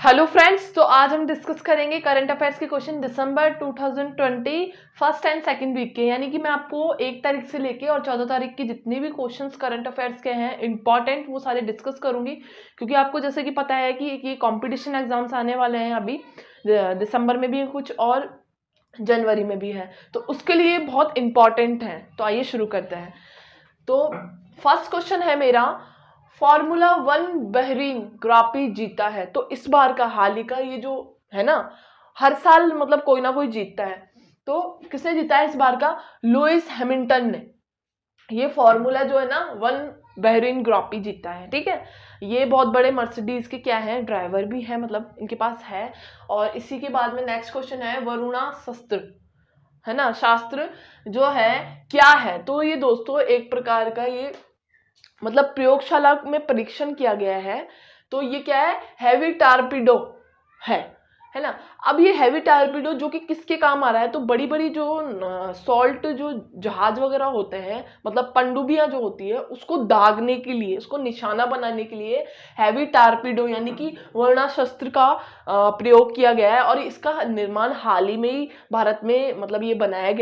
Hello friends, तो आज हम डिस्कस करेंगे करंट अफेयर्स के question December 2020 first and second week के। यानी कि मैं आपको 1 तारीख से लेके और 14 तारीख की जितने भी क्वेश्चंस करंट अफेयर्स के हैं इंपॉर्टेंट, वो सारे डिस्कस करूंगी। क्योंकि आपको जैसे कि पता है कि ये कॉम्पिटिशन एग्जाम्स आने वाले हैं अभी दिसंबर में भी कुछ और जनवरी में भी है, तो उसके लिए बहुत इंपॉर्टेंट है। तो आइए शुरू करते हैं। तो फर्स्ट क्वेश्चन है मेरा, फॉर्मूला 1 बहरीन ग्रापी जीता है। तो इस बार का हाल ही का ये जो है ना, हर साल मतलब कोई ना कोई जीतता है। तो किसने जीता है इस बार का? लुइस हैमिल्टन ने ये फॉर्मूला जो है ना 1 बहरीन ग्रापी जीता है। ठीक है, ये बहुत बड़े मर्सिडीज के क्या है, ड्राइवर भी है, मतलब इनके पास है। और इसी के बाद में नेक्स्ट क्वेश्चन है, वरुणा शस्त्र है ना, शास्त्र जो है क्या है? तो ये दोस्तों एक प्रकार का ये मतलब प्रयोगशाला में परीक्षण किया गया है। तो ये क्या है? हैवी टारपीडो है ना। अब ये हैवी टारपीडो जो कि किसके काम आ रहा है? तो बड़ी बड़ी जो सॉल्ट जो जहाज वगैरह होते हैं, मतलब पनडुब्बियां जो होती है, उसको दागने के लिए, उसको निशाना बनाने के लिए हैवी टारपीडो यानी कि वर्णाशस्त्र का प्रयोग किया गया है। और इसका निर्माण हाल ही में ही भारत में मतलब ये बनाई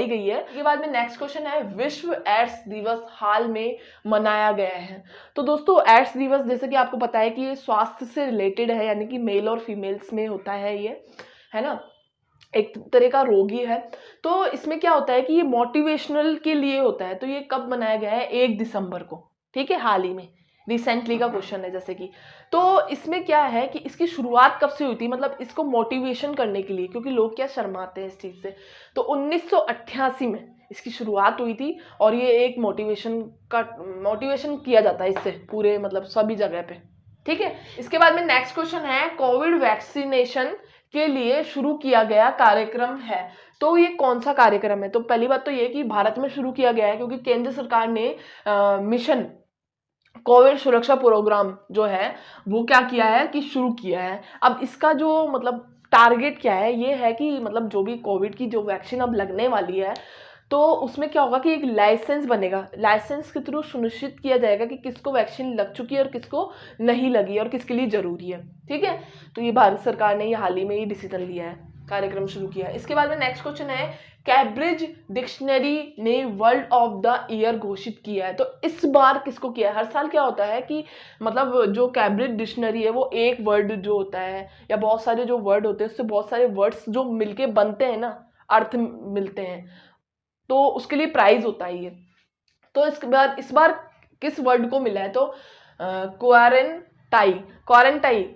गई है। इसके बाद में नेक्स्ट क्वेश्चन है, विश्व एड्स दिवस हाल में मनाया गया है। तो दोस्तों एड्स दिवस जैसे कि आपको पता है कि ये स्वास्थ्य से रिलेटेड है, यानी कि मेल और फीमेल्स में होता है ये, है ना, एक तरह का रोग ही है। तो इसमें क्या होता है कि ये मोटिवेशनल के लिए होता है। तो ये कब मनाया गया है? 1 दिसंबर को। ठीक है, हाल ही में रिसेंटली का क्वेश्चन है जैसे कि। तो इसमें क्या है कि इसकी शुरुआत कब से हुई थी, मतलब इसको मोटिवेशन करने के लिए, क्योंकि लोग क्या शर्माते हैं इस चीज से। तो 1988 में इसकी शुरुआत हुई थी। और ये एक मोटिवेशन किया जाता है इससे पूरे मतलब सभी जगह पे। ठीक है, इसके बाद में नेक्स्ट क्वेश्चन है, कोविड वैक्सीनेशन के लिए शुरू किया गया कार्यक्रम है। तो ये कौन सा कार्यक्रम है? तो पहली बात तो ये कि भारत में शुरू किया गया है, क्योंकि केंद्र सरकार ने मिशन कोविड सुरक्षा प्रोग्राम जो है वो क्या किया है कि शुरू किया है। अब इसका जो मतलब टारगेट क्या है, ये है कि मतलब जो भी कोविड की जो वैक्सीन अब लगने वाली है, तो उसमें क्या होगा कि एक लाइसेंस बनेगा। लाइसेंस के थ्रू सुनिश्चित किया जाएगा कि किसको वैक्सीन लग चुकी है और किसको नहीं लगी और किसके लिए जरूरी है। ठीक है, तो ये भारत सरकार ने ये हाल ही में ही डिसीजन लिया है, कार्यक्रम शुरू किया है। इसके बाद में नेक्स्ट क्वेश्चन है, कैम्ब्रिज डिक्शनरी ने वर्ल्ड ऑफ द ईयर घोषित किया है। तो इस बार किसको किया है? हर साल क्या होता है कि मतलब जो कैम्ब्रिज डिक्शनरी है वो एक वर्ड जो होता है या बहुत सारे जो वर्ड होते हैं उससे बहुत सारे वर्ड्स जो मिलके बनते हैं ना, अर्थ मिलते हैं, तो उसके लिए प्राइज होता है ये। तो इस बार किस वर्ड को मिला है? तो क्वारंटाई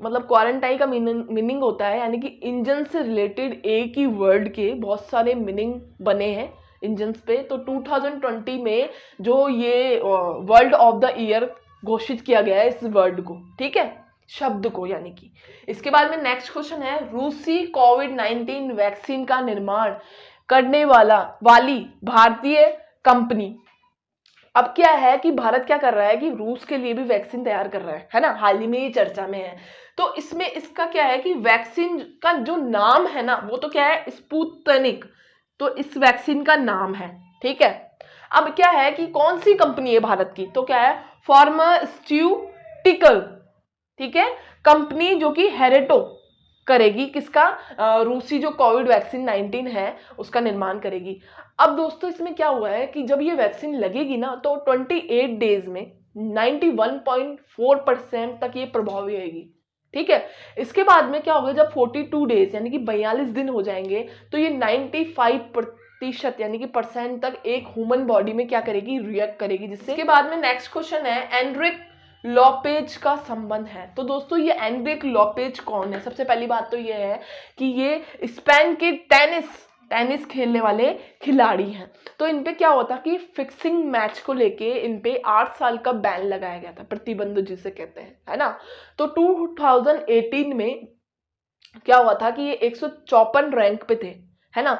मतलब क्वारंटाई का मीनिंग होता है, यानी कि इंजन से रिलेटेड एक ही वर्ड के बहुत सारे मीनिंग बने हैं इंजन्स पे। तो 2020 में जो ये वर्ल्ड ऑफ द ईयर घोषित किया गया है इस वर्ड को, ठीक है, शब्द को यानी कि। इसके बाद में नेक्स्ट क्वेश्चन है, रूसी कोविड-19 वैक्सीन का निर्माण करने वाली भारतीय कंपनी। अब क्या है कि भारत क्या कर रहा है कि रूस के लिए भी वैक्सीन तैयार कर रहा है ना, हाल ही में ये चर्चा में है। तो इसमें इसका क्या है कि वैक्सीन का जो नाम है ना वो तो क्या है, स्पुतनिक। तो इस वैक्सीन का नाम है, ठीक है। अब क्या है कि कौन सी कंपनी है भारत की? तो क्या है, फार्मास्यूटिकल, ठीक है, कंपनी जो कि हेरेटो करेगी किसका, रूसी जो कोविड वैक्सीन 19 है उसका निर्माण करेगी। अब दोस्तों इसमें क्या हुआ है कि जब ये वैक्सीन लगेगी ना तो 28 डेज में 91.4% तक ये प्रभावी होगी। ठीक है, इसके बाद में क्या होगा, जब 42 डेज यानी कि 42 दिन हो जाएंगे तो ये 95% यानी कि परसेंट तक एक ह्यूमन बॉडी में क्या करेगी, रिएक्ट करेगी। जिससे के बाद में नेक्स्ट क्वेश्चन है, एनरिक लॉपेज का संबंध है। तो दोस्तों ये एनरिक लॉपेज कौन है? सबसे पहली बात तो ये है कि ये स्पेन के टेनिस खेलने वाले खिलाड़ी हैं। तो इन पे क्या होता कि फिक्सिंग मैच को लेके इन पे 8 साल का बैन लगाया गया था, प्रतिबंध जिसे कहते हैं, है ना। तो 2018 में क्या हुआ था कि ये 154 रैंक पे थे, है ना।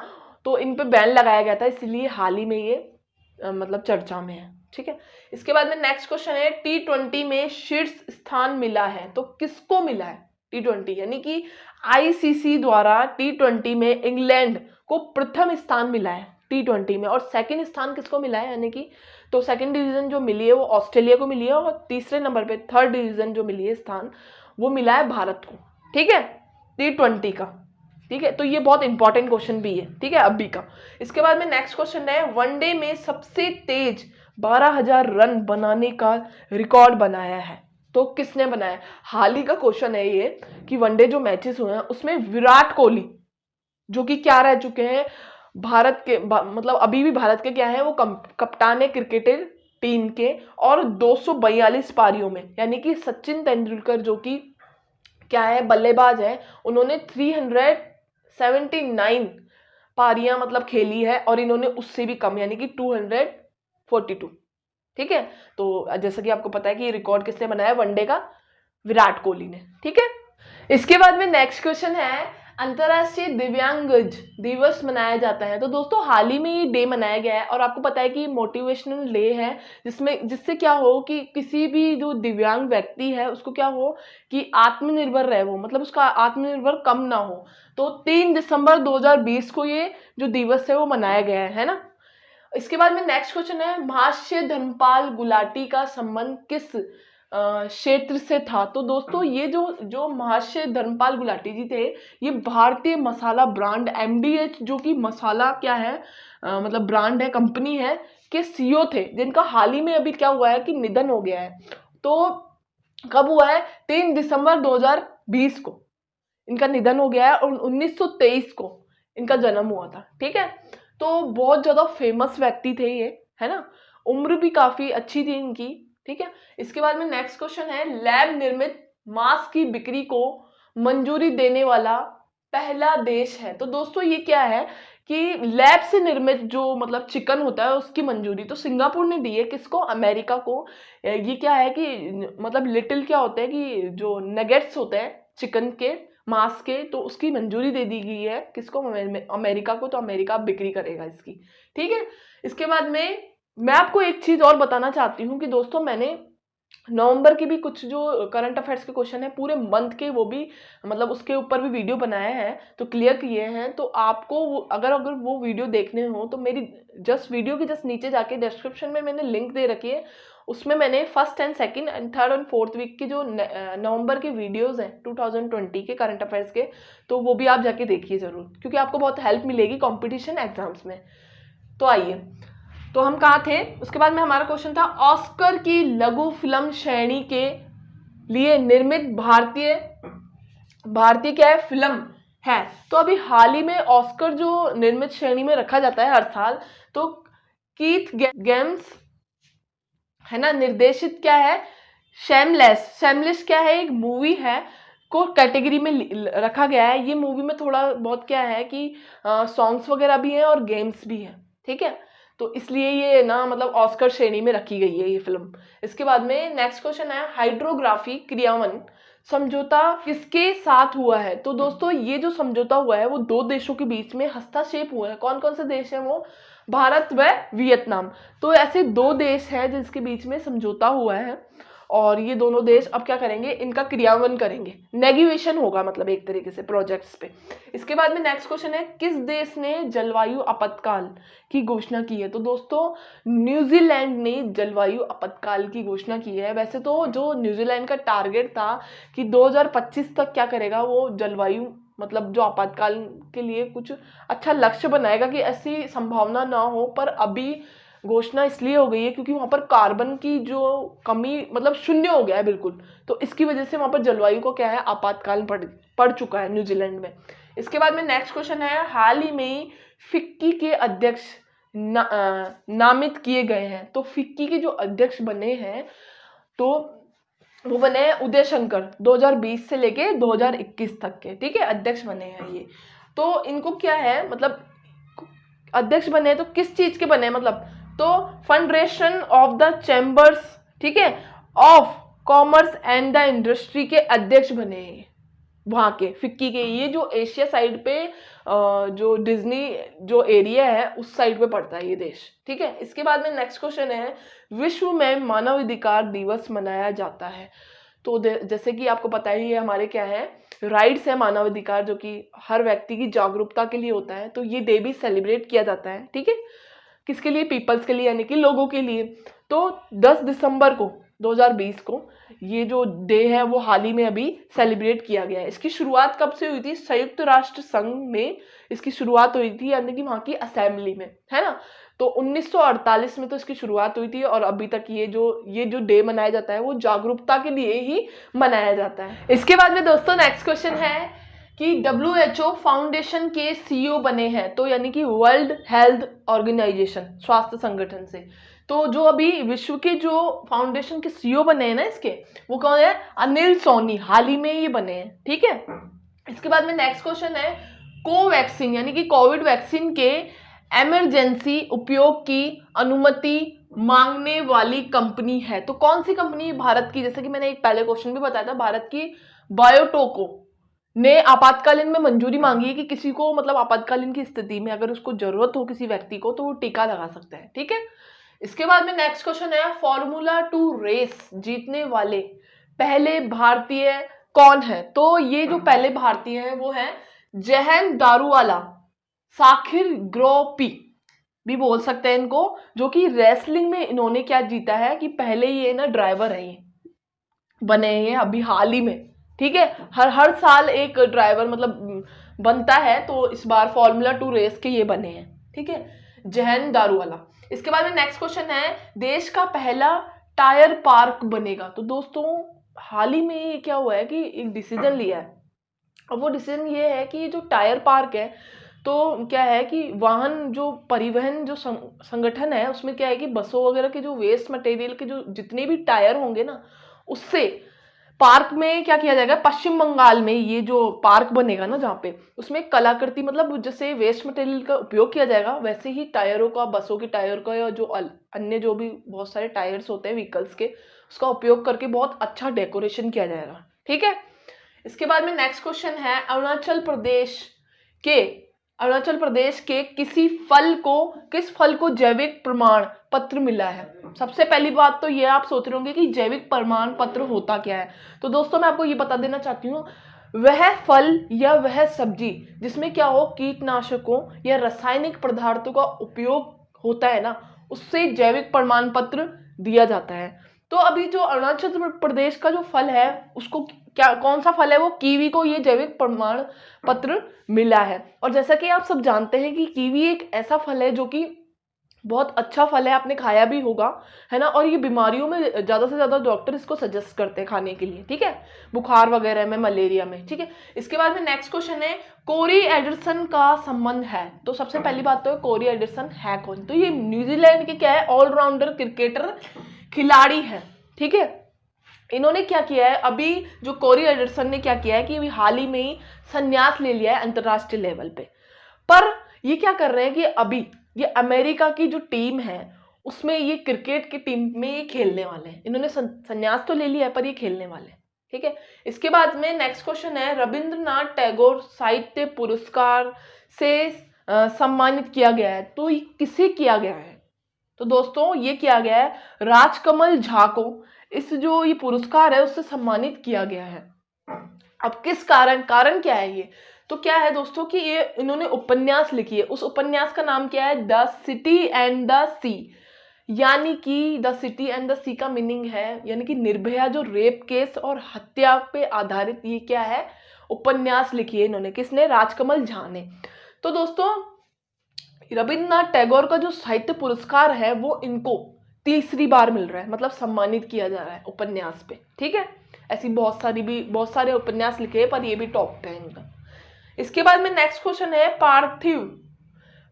तो इन पे बैन लगाया गया था, इसलिए हाल ही में ये मतलब चर्चा में है। ठीक है, इसके बाद में नेक्स्ट क्वेश्चन है, T20 में शीर्ष स्थान मिला है। तो किसको मिला है T20? यानी कि आईसीसी द्वारा T20 में इंग्लैंड को प्रथम स्थान मिला है T20 में, और सेकंड स्थान किसको मिला है, यानी कि तो सेकंड डिवीजन जो मिली है वो ऑस्ट्रेलिया को मिली है, और तीसरे नंबर पे थर्ड डिवीजन जो मिली है स्थान वो मिला है भारत को। ठीक है, T20 का। ठीक है, तो ये बहुत इंपॉर्टेंट क्वेश्चन भी है, ठीक है, अभी का। इसके बाद में नेक्स्ट क्वेश्चन है, वनडे में सबसे तेज 12,000 रन बनाने का रिकॉर्ड बनाया है, तो किसने बनाया? हाल ही का क्वेश्चन है ये कि वनडे जो मैचेस हुए हैं उसमें विराट कोहली जो कि क्या रह चुके हैं भारत के मतलब अभी भी भारत के क्या है वो कप्तान है क्रिकेटर टीम के, और 242 पारियों में, यानी कि सचिन तेंदुलकर जो कि क्या है बल्लेबाज है, उन्होंने 379 पारियां मतलब खेली है, और इन्होंने उससे भी कम यानी कि 242। ठीक है, तो जैसा कि आपको पता है कि ये रिकॉर्ड किसने बनाया वनडे का? विराट कोहली ने। ठीक है, इसके बाद में नेक्स्ट क्वेश्चन है, अंतरराष्ट्रीय दिव्यांगज दिवस मनाया जाता है। तो दोस्तों हाल ही में ये डे मनाया गया है, और आपको पता है कि मोटिवेशनल डे है जिससे क्या हो कि किसी भी जो दिव्यांग व्यक्ति है उसको क्या हो कि आत्मनिर्भर रहे, वो मतलब उसका आत्मनिर्भर कम ना हो। तो 3 दिसंबर 2020 को ये जो दिवस है वो मनाया गया है ना। इसके बाद में नेक्स्ट क्वेश्चन है, महर्षि धर्मपाल गुलाटी का संबंध किस क्षेत्र से था? तो दोस्तों ये जो महर्षि धर्मपाल गुलाटी जी थे, ये भारतीय मसाला ब्रांड MDH जो कि मसाला क्या है मतलब ब्रांड है, कंपनी है, के CEO थे, जिनका हाल ही में अभी क्या हुआ है कि निधन हो गया है। तो कब हुआ है? 3 दिसंबर 2020 को इनका निधन हो गया है, और 1923 को इनका जन्म हुआ था। ठीक है, तो बहुत ज्यादा फेमस व्यक्ति थे ये, है ना, उम्र भी काफी अच्छी थी इनकी। ठीक है, इसके बाद में नेक्स्ट क्वेश्चन है, लैब निर्मित मांस की बिक्री को मंजूरी देने वाला पहला देश है। तो दोस्तों ये क्या है कि लैब से निर्मित जो मतलब चिकन होता है उसकी मंजूरी तो सिंगापुर ने दी है, किसको? अमेरिका को। ये क्या है कि मतलब लिटिल क्या होता है कि जो नगेट्स होते हैं चिकन के मांस के, तो उसकी मंजूरी दे दी गई है किसको? अमेरिका को। तो अमेरिका बिक्री करेगा इसकी। ठीक है, इसके बाद में मैं आपको एक चीज और बताना चाहती हूँ कि दोस्तों मैंने नवंबर की भी कुछ जो करंट अफेयर्स के क्वेश्चन है पूरे मंथ के, वो भी मतलब उसके ऊपर भी वीडियो बनाए हैं, तो क्लियर किए हैं। तो आपको अगर वो वीडियो देखने हो तो मेरी वीडियो के जस्ट नीचे जाके डिस्क्रिप्शन में मैंने लिंक दे रखी है, उसमें मैंने first and second and third and fourth week की जो नवंबर के वीडियोस हैं 2020 के करंट अफेयर्स के, तो वो भी आप जाके देखिए जरूर, क्योंकि आपको बहुत हेल्प मिलेगी कॉम्पिटिशन एग्जाम्स में। तो आइए, तो हम कहाँ थे? उसके बाद में हमारा क्वेश्चन था, ऑस्कर की लघु फिल्म श्रेणी के लिए निर्मित भारतीय क्या है फिल्म है? तो अभी हाल ही में ऑस्कर जो निर्मित श्रेणी में रखा जाता है हर साल, तो कीथ गेम्स है ना, निर्देशित क्या है? शैमलेस क्या है? एक मूवी है को कैटेगरी में रखा गया है। ये मूवी में थोड़ा बहुत क्या है कि सॉन्ग्स वगैरह भी हैं और गेम्स भी हैं। ठीक है, तो इसलिए ये ना मतलब ऑस्कर श्रेणी में रखी गई है ये फिल्म। इसके बाद में नेक्स्ट क्वेश्चन है, हाइड्रोग्राफी क्रियान्वयन समझौता किसके साथ हुआ है? तो दोस्तों ये जो समझौता हुआ है वो 2 देशों के बीच में हस्तक्षेप हुआ है। कौन कौन से देश हैं वो? भारत व वियतनाम। तो ऐसे 2 देश हैं जिसके बीच में समझौता हुआ है, और ये दोनों देश अब क्या करेंगे? इनका क्रियान्वयन करेंगे, नेगोशिएशन होगा मतलब एक तरीके से प्रोजेक्ट्स पे। इसके बाद में नेक्स्ट क्वेश्चन है, किस देश ने जलवायु आपातकाल की घोषणा की है? तो दोस्तों न्यूजीलैंड ने जलवायु आपातकाल की घोषणा की है। वैसे तो जो न्यूजीलैंड का टारगेट था कि 2025 तक क्या करेगा, वो जलवायु मतलब जो आपातकाल के लिए कुछ अच्छा लक्ष्य बनाएगा कि ऐसी संभावना ना हो, पर अभी घोषणा इसलिए हो गई है क्योंकि वहां पर कार्बन की जो कमी मतलब शून्य हो गया है बिल्कुल, तो इसकी वजह से वहां पर जलवायु को क्या है आपातकाल पड़ चुका है न्यूजीलैंड में। इसके बाद में नेक्स्ट क्वेश्चन है, हाल ही में फिक्की के अध्यक्ष नामित किए गए हैं। तो फिक्की के जो अध्यक्ष बने हैं तो वो बने हैं उदय शंकर, 2020 से लेके 2021 तक के। ठीक है, अध्यक्ष बने हैं ये। तो इनको क्या है मतलब अध्यक्ष बने हैं तो किस चीज के बने हैं मतलब, तो फेडरेशन ऑफ द चैम्बर्स, ठीक है, of commerce and the industry के अध्यक्ष बने हैं वहां के फिक्की के। ये जो एशिया साइड पे जो डिज्नी जो एरिया है उस साइड पे पड़ता है ये देश। ठीक है, इसके बाद में नेक्स्ट क्वेश्चन है, विश्व में मानवाधिकार दिवस मनाया जाता है। तो जैसे कि आपको पता ही है हमारे क्या है राइट्स है, मानवाधिकार, जो कि हर व्यक्ति की जागरूकता के लिए होता है। तो ये डे भी सेलिब्रेट किया जाता है। ठीक है, किसके लिए? पीपल्स के लिए, यानी कि लोगों के लिए। तो 10 दिसंबर को 2020 को ये जो डे है वो हाल ही में अभी सेलिब्रेट किया गया है। इसकी शुरुआत कब से हुई थी? संयुक्त राष्ट्र संघ में इसकी शुरुआत हुई थी, यानी कि वहाँ की असेंबली में, है ना। तो 1948 में तो इसकी शुरुआत हुई थी और अभी तक ये जो डे मनाया जाता है वो जागरूकता के लिए ही मनाया जाता है। इसके बाद में दोस्तों नेक्स्ट क्वेश्चन है कि WHO फाउंडेशन के CEO बने हैं, तो यानी कि वर्ल्ड हेल्थ ऑर्गेनाइजेशन, स्वास्थ्य संगठन से। तो जो अभी विश्व के जो फाउंडेशन के CEO बने हैं ना इसके, वो कौन है? अनिल सोनी, हाल ही में ये बने हैं, ठीक है। इसके बाद में नेक्स्ट क्वेश्चन है कोवैक्सीन यानी कि कोविड वैक्सीन के इमरजेंसी उपयोग की अनुमति मांगने वाली कंपनी है, तो कौन सी कंपनी? भारत की, जैसे कि मैंने एक पहले क्वेश्चन भी बताया था, भारत की बायोटोको ने आपातकालीन में मंजूरी मांगी है कि किसी को मतलब आपातकालीन की स्थिति में अगर उसको जरूरत हो किसी व्यक्ति को तो वो टीका लगा सकता है, ठीक है। इसके बाद में नेक्स्ट क्वेश्चन है फॉर्मूला 2 रेस जीतने वाले पहले भारतीय कौन है? तो ये जो पहले भारतीय है वो है जयंत दारूवाला, साखिर ग्रोपी भी बोल सकते हैं इनको, जो कि रेसलिंग में इन्होंने क्या जीता है कि पहले ये ना ड्राइवर है, ये बने हैं अभी हाल ही में, ठीक है। हर साल एक ड्राइवर मतलब बनता है, तो इस बार फॉर्मूला 2 रेस के ये बने हैं, ठीक है, जयंत दारूवाला। इसके बाद में नेक्स्ट क्वेश्चन है देश का पहला टायर पार्क बनेगा। तो दोस्तों हाल ही में क्या हुआ है कि एक डिसीजन लिया है, और वो डिसीजन ये है कि जो टायर पार्क है, तो क्या है कि वाहन जो परिवहन जो संगठन है उसमें क्या है कि बसों वगैरह के जो वेस्ट मटेरियल के जो जितने भी टायर होंगे ना, उससे पार्क में क्या किया जाएगा, पश्चिम बंगाल में ये जो पार्क बनेगा ना जहाँ पे, उसमें कलाकृति मतलब जैसे वेस्ट मटेरियल का उपयोग किया जाएगा, वैसे ही टायरों का, बसों के टायर का या जो अन्य जो भी बहुत सारे टायर्स होते हैं व्हीकल्स के, उसका उपयोग करके बहुत अच्छा डेकोरेशन किया जाएगा, ठीक है। इसके बाद में नेक्स्ट क्वेश्चन है अरुणाचल प्रदेश के किस फल को जैविक प्रमाण पत्र मिला है? सबसे पहली बात तो ये आप सोच रहे होंगे कि जैविक प्रमाण पत्र होता क्या है। तो दोस्तों मैं आपको ये बता देना चाहती हूँ, वह फल या वह सब्जी जिसमें क्या हो कीटनाशकों या रासायनिक पदार्थों का उपयोग होता है ना, उससे जैविक प्रमाण पत्र दिया जाता है। तो अभी जो अरुणाचल प्रदेश का जो फल है उसको कौन सा फल है? वो कीवी को ये जैविक प्रमाण पत्र मिला है। और जैसा कि आप सब जानते हैं कि कीवी एक ऐसा फल है जो कि बहुत अच्छा फल है, आपने खाया भी होगा, है ना। और ये बीमारियों में ज़्यादा से ज़्यादा डॉक्टर इसको सजेस्ट करते हैं खाने के लिए, ठीक है, बुखार वगैरह में, मलेरिया में, ठीक है। इसके बाद में नेक्स्ट क्वेश्चन है कोरी एंडरसन का संबंध है। तो सबसे पहली बात तो कोरी एंडरसन है कौन? तो ये न्यूजीलैंड के क्या है, ऑलराउंडर क्रिकेटर खिलाड़ी है, ठीक है। इन्होंने क्या किया है, अभी जो कोरी एंडरसन ने क्या किया है कि अभी हाल ही में ही संन्यास ले लिया है अंतरराष्ट्रीय लेवल पे। पर ये क्या कर रहे हैं कि अभी ये अमेरिका की जो टीम है उसमें ये क्रिकेट की टीम में ये खेलने वाले हैं। इन्होंने संन्यास तो ले लिया है पर ये खेलने वाले हैं, ठीक है। इसके बाद में नेक्स्ट क्वेश्चन है रविंद्रनाथ टैगोर साहित्य पुरस्कार से सम्मानित किया गया है। तो ये किसे किया गया है? तो दोस्तों ये किया गया है राजकमल झा को, इस जो ये पुरस्कार है उससे सम्मानित किया गया है। अब किस कारण क्या है ये? तो क्या है दोस्तों कि ये इन्होंने उपन्यास लिखी है, उस उपन्यास का नाम क्या है, द सिटी एंड द सी, यानी कि द सिटी एंड द सी का मीनिंग है यानी कि निर्भया जो रेप केस और हत्या पे आधारित ये क्या है उपन्यास लिखी है इन्होंने, किसने? राजकमल झा ने। तो दोस्तों रविंद्रनाथ टैगोर का जो साहित्य पुरस्कार है वो इनको तीसरी बार मिल रहा है, मतलब सम्मानित किया जा रहा है उपन्यास पे, ठीक है। ऐसी बहुत सारे उपन्यास लिखे हैं पर ये भी टॉप पे है इनका। इसके बाद में नेक्स्ट क्वेश्चन है पार्थिव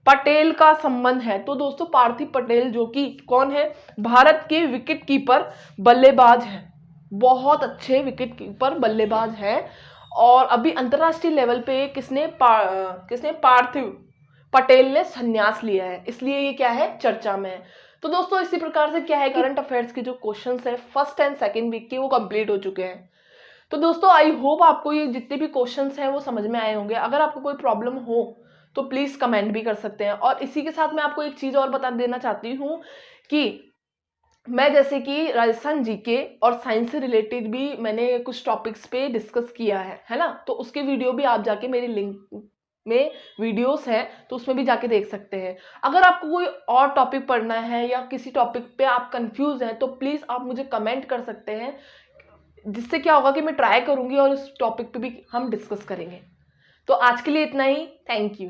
पटेल का संबंध है। तो दोस्तों पार्थिव पटेल जो कि कौन है, भारत के विकेट कीपर बल्लेबाज है, बहुत अच्छे विकेट कीपर बल्लेबाज है। और अभी अंतरराष्ट्रीय लेवल पे किसने पार्थिव पटेल ने संन्यास लिया है, इसलिए ये क्या है चर्चा में है। तो दोस्तों इसी प्रकार से क्या है करंट अफेयर्स के जो क्वेश्चंस है फर्स्ट एंड सेकंड वीक के वो कंप्लीट हो चुके हैं। तो दोस्तों आई होप आपको ये जितने भी क्वेश्चंस हैं वो समझ में आए होंगे। अगर आपको कोई प्रॉब्लम हो तो प्लीज कमेंट भी कर सकते हैं। और इसी के साथ मैं आपको एक चीज और बता देना चाहती हूँ कि मैं जैसे कि राजस्थान जीके और साइंस से रिलेटेड भी मैंने कुछ टॉपिक्स पे डिस्कस किया है ना, तो उसके वीडियो भी आप जाके मेरी लिंक में वीडियोस हैं, तो उसमें भी जाके देख सकते हैं। अगर आपको कोई और टॉपिक पढ़ना है या किसी टॉपिक पे आप कंफ्यूज हैं, तो प्लीज़ आप मुझे कमेंट कर सकते हैं, जिससे क्या होगा कि मैं ट्राई करूँगी और उस टॉपिक पे भी हम डिस्कस करेंगे। तो आज के लिए इतना ही। Thank you.